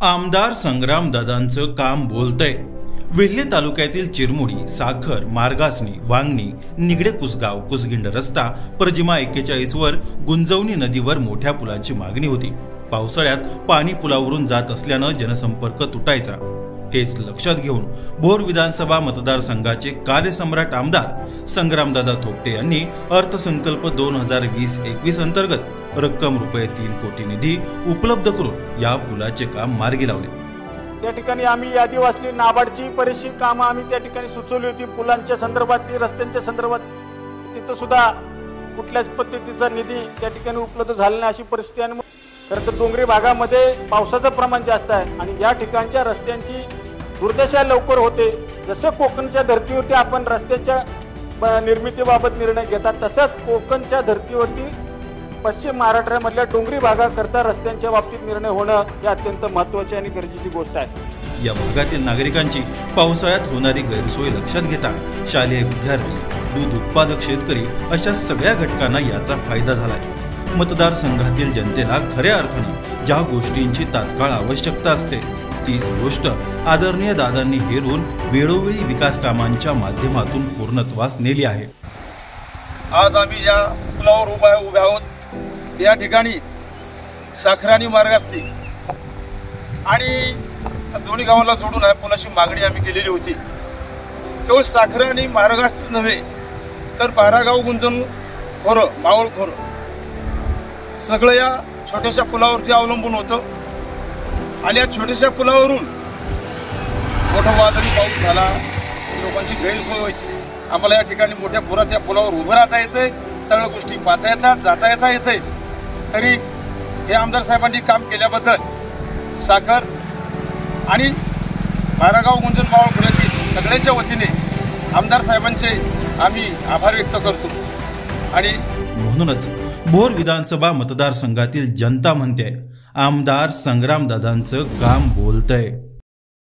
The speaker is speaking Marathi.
आमदार संग्रामदादांचं काम बोलतंय। वेल्हे तालुक्यातील चिरमुडी, साखर, मार्गासनी, वांगणी, निगडे कुसगाव, कुसगिंड रस्ता परजिमा 41 वर गुंजवणी नदीवर मोठ्या पुलाची मागणी होती। पावसाळ्यात पाणी पुलावरून जात असल्यानं जनसंपर्क तुटायचा। हेच लक्षात घेऊन भोर विधानसभा मतदारसंघाचे कार्यसम्राट आमदार संग्रामदादा थोपटे यांनी अर्थसंकल्प 2020-21 अंतर्गत रक्कम ₹3 कोटी निधी उपलब्ध करून या पुलाचे काम मार्गी लावले। त्या ठिकाणी आम्ही यादी वाचली, नाबार्डची बरीचशी कामं आम्ही त्या ठिकाणी सुचवली होती। पुलांच्या संदर्भात, रस्त्यांच्या संदर्भात तिथं सुद्धा कुठल्याच पद्धतीचा निधी त्या ठिकाणी उपलब्ध झाला नाही अशी परिस्थिती आहे। खरं तर डोंगरी भागामध्ये पावसाचं प्रमाण जास्त आहे आणि या ठिकाणच्या रस्त्यांची दुर्दशा लवकर होते। जसं कोकणच्या धर्तीवरती आपण रस्त्याच्या निर्मितीबाबत निर्णय घेतात, तसंच कोकणच्या धर्तीवरती पश्चिम महाराष्ट्रामधल्या डोंगरी भागाकरता रस्त्यांच्या बाबतीत निर्णय होणं ही अत्यंत महत्त्वाची आणि गरजेची गोष्ट आहे। या भागातील नागरिकांची पावसाळ्यात होणारी गैरसोय लक्षात घेता शालेय विद्यार्थी, दूध उत्पादक शेतकरी अशा सगळ्या घटकांना याचा फायदा झालाय। मतदारसंघातील जनतेला खऱ्या अर्थानं ज्या गोष्टींची तात्काळ आवश्यकता असते तीच गोष्ट आदरणीय दादांनी हेरून वेळोवेळी विकास कामांच्या माध्यमातून पूर्णत्वास नेली आहे। आज आम्ही या पुलावर उभे आहोत। या ठिकाणी साखर आणि मार्गासनी आणि दोन्ही गावाला जोडून पुलाची मागणी आम्ही केलेली होती। केवळ साखर आणि मार्गासनीच नव्हे तर 12 गाव गुंजन खोरं, मावळ खोरं सगळं या छोट्याशा पुलावरती अवलंबून होतं आणि या छोट्याशा पुलावरून मोठा वादळी पाऊस झाला, लोकांची गैरसोय व्हायची। आम्हाला या ठिकाणी मोठ्या पुरात या पुलावर उभं राहता येतंय, सगळ्या गोष्टी पाहता येतात, जाता येतंय। तरी हे आमदार साहेबांनी काम केल्याबद्दल साखर आणि 12 गाव गुंजन मावळ खोऱ्यातील सगळ्यांच्या वतीने आमदार साहेबांचे आम्ही आभार व्यक्त करतो। आणि म्हणूनच भोर विधानसभा मतदारसंघातील जनता म्हणते आमदार संग्रामदादांचं काम बोलतंय।